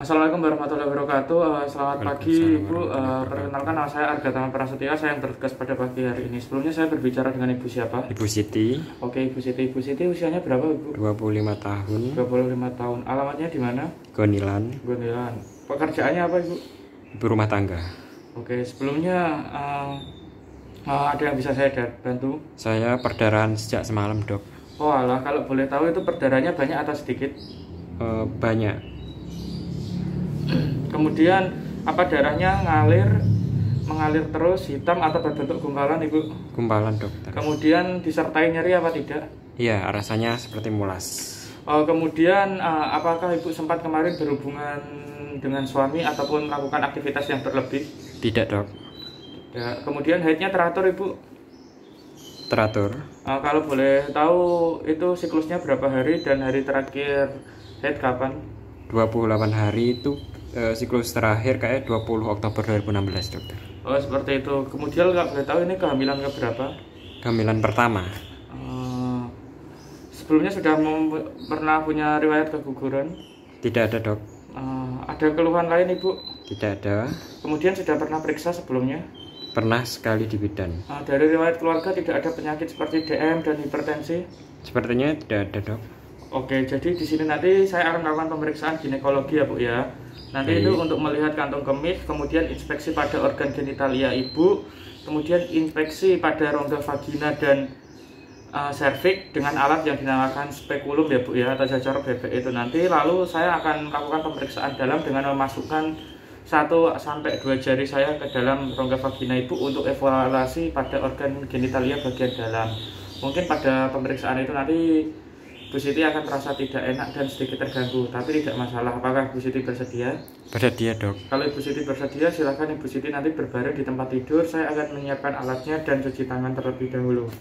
Assalamualaikum warahmatullahi wabarakatuh. Selamat pagi Waalaikumsalam Ibu. warahmatullahi wabarakatuh. Perkenalkan, nama saya Argatama Prasetya. Saya yang bertugas pada pagi hari ini. Sebelumnya saya berbicara dengan Ibu siapa? Ibu Siti, Oke, Ibu Siti. Ibu Siti usianya berapa, Ibu? 25 tahun, 25 tahun. Alamatnya di mana? Gonilan, Gondelan. Pekerjaannya apa, Ibu? ibu rumah tangga. Oke, sebelumnya ada yang bisa saya bantu? Saya perdarahan sejak semalam, dok. Oh alah, kalau boleh tahu itu perdaranya banyak atau sedikit? Banyak, Kemudian apa darahnya mengalir terus, hitam atau berbentuk gumpalan, Ibu? gumpalan, dokter. Kemudian disertai nyeri apa tidak? Iya, rasanya seperti mulas. Kemudian apakah Ibu sempat kemarin berhubungan dengan suami ataupun melakukan aktivitas yang berlebih? Tidak, dok. Ya, kemudian haidnya teratur, Ibu? Teratur. Kalau boleh tahu itu siklusnya berapa hari dan hari terakhir haid kapan? 28 hari itu siklus terakhir kayak 20 Oktober 2016, dokter. Oh, seperti itu. Kemudian nggak boleh tahu ini kehamilan ke berapa? Kehamilan pertama. Sebelumnya sudah pernah punya riwayat keguguran? Tidak ada, dok. Ada keluhan lain, Ibu? Tidak ada. Kemudian sudah pernah periksa sebelumnya? Pernah sekali di bidan. Dari riwayat keluarga tidak ada penyakit seperti DM dan hipertensi? Sepertinya tidak ada, dok. Oke, jadi di sini nanti saya akan melakukan pemeriksaan ginekologi ya, Bu ya. Nanti Baik. itu untuk melihat kantung kemih, kemudian inspeksi pada organ genitalia Ibu, kemudian inspeksi pada rongga vagina dan serviks dengan alat yang dinamakan spekulum ya, Bu ya, atau cocor bebek itu nanti. Lalu saya akan melakukan pemeriksaan dalam dengan memasukkan 1-2 jari saya ke dalam rongga vagina Ibu untuk evaluasi pada organ genitalia bagian dalam. Mungkin pada pemeriksaan itu nanti Bu Siti akan merasa tidak enak dan sedikit terganggu, tapi tidak masalah. Apakah Bu Siti bersedia? Bersedia, dok. Kalau Ibu Siti bersedia, silakan Ibu Siti nanti berbaring di tempat tidur. Saya akan menyiapkan alatnya dan cuci tangan terlebih dahulu.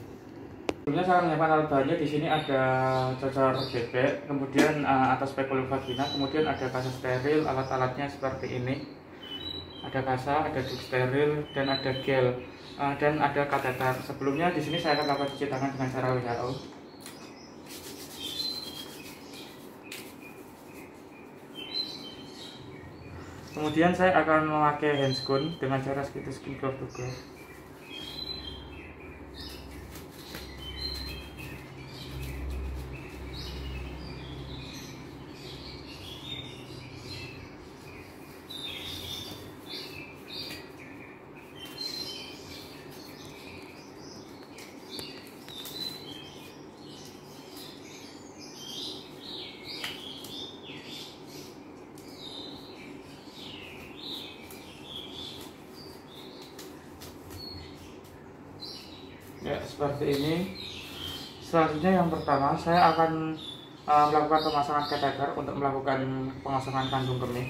Sebelumnya saya menyiapkan alat bahannya. Di sini ada cocor bebek, kemudian atas spekulum vagina, kemudian ada kasa steril. Alat-alatnya seperti ini. Ada kasa, ada duk steril, dan ada gel, dan ada kateter. Sebelumnya di sini saya akan lakukan cuci tangan dengan cara WHO. Kemudian saya akan memakai handscoon dengan cara segitu skin glove to glove. Ya, seperti ini. Selanjutnya yang pertama saya akan melakukan pemasangan kateter untuk melakukan pengosongan kandung kemih.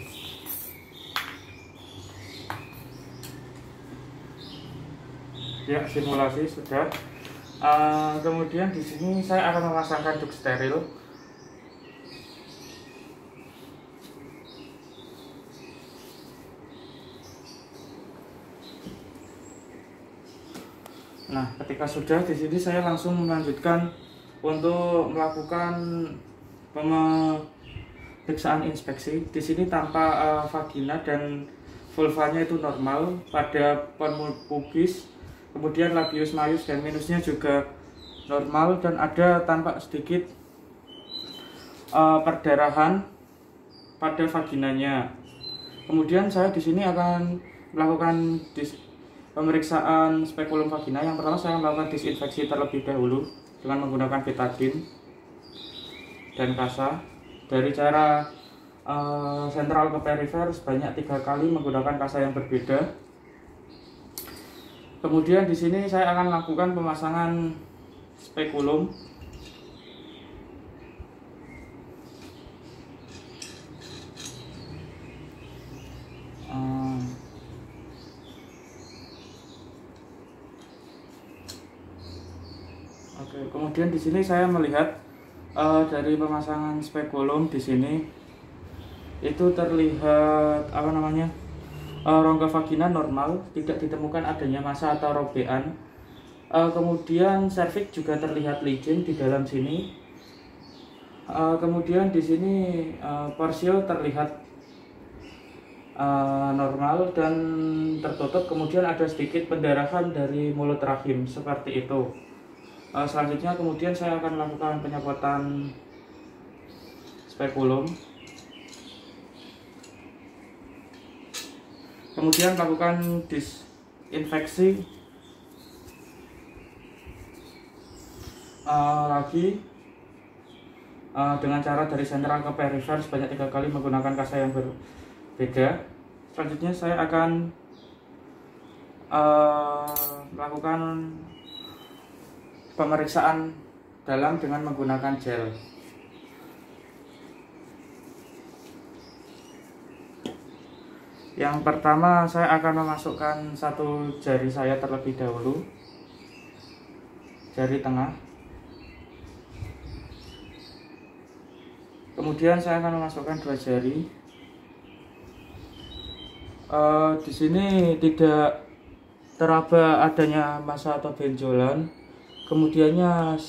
Ya, simulasi sudah. Kemudian di sini saya akan memasangkan duk steril. Nah, ketika sudah di sini saya langsung melanjutkan untuk melakukan pemeriksaan inspeksi. Di sini tanpa vagina dan vulvanya itu normal, pada pon pubis, kemudian labius majus dan minusnya juga normal, dan ada tampak sedikit perdarahan pada vaginanya. Kemudian saya di sini akan melakukan pemeriksaan spekulum vagina. Yang pertama saya melakukan disinfeksi terlebih dahulu dengan menggunakan betadine dan kasa. Dari cara sentral ke perifer sebanyak 3 kali menggunakan kasa yang berbeda. Kemudian di sini saya akan lakukan pemasangan spekulum. Oke, kemudian di sini saya melihat dari pemasangan spekulum di sini itu terlihat rongga vagina normal, tidak ditemukan adanya massa atau robekan. Kemudian serviks juga terlihat licin di dalam sini. Kemudian di sini porsio terlihat normal dan tertutup, kemudian ada sedikit pendarahan dari mulut rahim seperti itu. Selanjutnya kemudian saya akan melakukan penyedotan spekulum, kemudian melakukan disinfeksi lagi dengan cara dari sentral ke perifer sebanyak 3 kali menggunakan kasa yang berbeda. Selanjutnya saya akan melakukan pemeriksaan dalam dengan menggunakan gel. Yang pertama saya akan memasukkan satu jari saya terlebih dahulu, jari tengah. Kemudian saya akan memasukkan 2 jari. Di sini tidak teraba adanya massa atau benjolan. Kemudiannya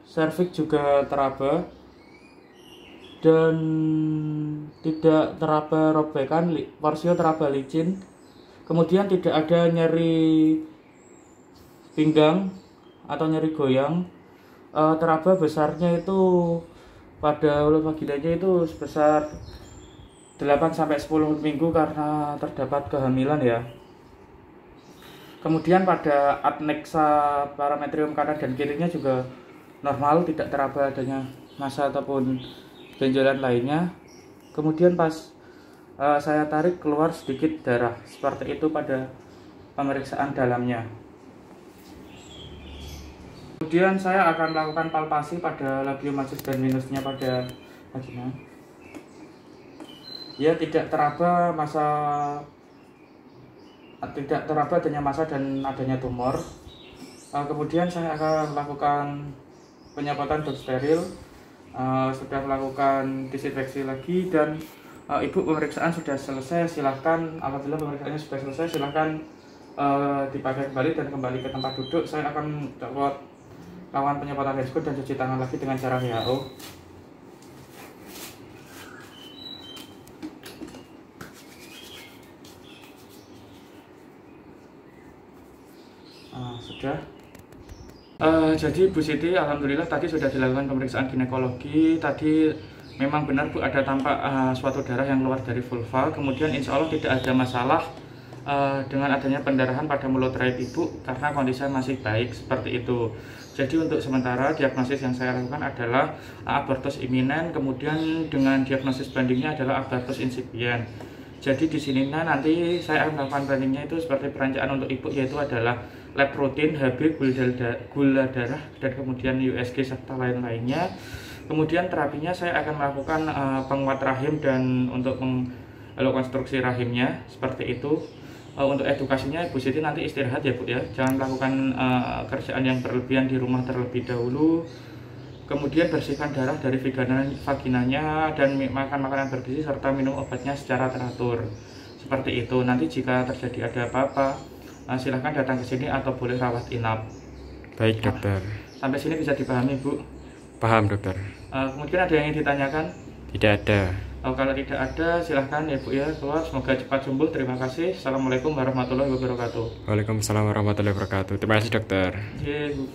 serviks juga teraba dan tidak teraba robekan, porsio teraba licin. Kemudian tidak ada nyeri pinggang atau nyeri goyang. Teraba besarnya itu pada ulut vaginanya itu sebesar 8-10 minggu karena terdapat kehamilan ya. Kemudian pada adnexa parametrium kanan dan kirinya juga normal, tidak teraba adanya massa ataupun benjolan lainnya. Kemudian pas saya tarik keluar sedikit darah, seperti itu pada pemeriksaan dalamnya. Kemudian saya akan melakukan palpasi pada labium majus dan minusnya pada vagina. Ya, tidak teraba adanya massa dan adanya tumor. Kemudian saya akan melakukan penyedotan dop steril, sudah melakukan disinfeksi lagi, dan ibu pemeriksaan sudah selesai. Silahkan, apabila pemeriksaannya sudah selesai, silahkan dipakai kembali dan kembali ke tempat duduk. Saya akan lakukan penyedotan resiko dan cuci tangan lagi dengan cara WHO. Sudah. Jadi Bu Siti, alhamdulillah tadi sudah dilakukan pemeriksaan ginekologi. Tadi memang benar Bu, ada tampak suatu darah yang keluar dari vulva. Kemudian insya Allah tidak ada masalah dengan adanya pendarahan pada mulut rahim ibu karena kondisinya masih baik seperti itu. Jadi untuk sementara diagnosis yang saya lakukan adalah abortus iminen, kemudian dengan diagnosis bandingnya adalah abortus insipient. Jadi di sini nanti saya akan melakukan planningnya itu seperti perencanaan untuk ibu, yaitu adalah lab rutin, HB, gula darah, dan kemudian USG serta lain-lainnya. Kemudian terapinya saya akan melakukan penguat rahim dan untuk konstruksi rahimnya seperti itu. Untuk edukasinya Bu Siti nanti istirahat ya Bu ya, jangan melakukan kerjaan yang berlebihan di rumah terlebih dahulu. Kemudian bersihkan darah dari vaginanya dan makan makanan bergizi serta minum obatnya secara teratur. Seperti itu. Nanti jika terjadi ada apa-apa, silahkan datang ke sini atau boleh rawat inap. Baik dokter. Sampai sini bisa dipahami Bu? Paham dokter. Kemudian ada yang ingin ditanyakan? Tidak ada. Kalau tidak ada silahkan ya Bu ya keluar. Semoga cepat sembuh. Terima kasih. Assalamualaikum warahmatullahi wabarakatuh. Waalaikumsalam warahmatullahi wabarakatuh. Terima kasih dokter. Iya Bu.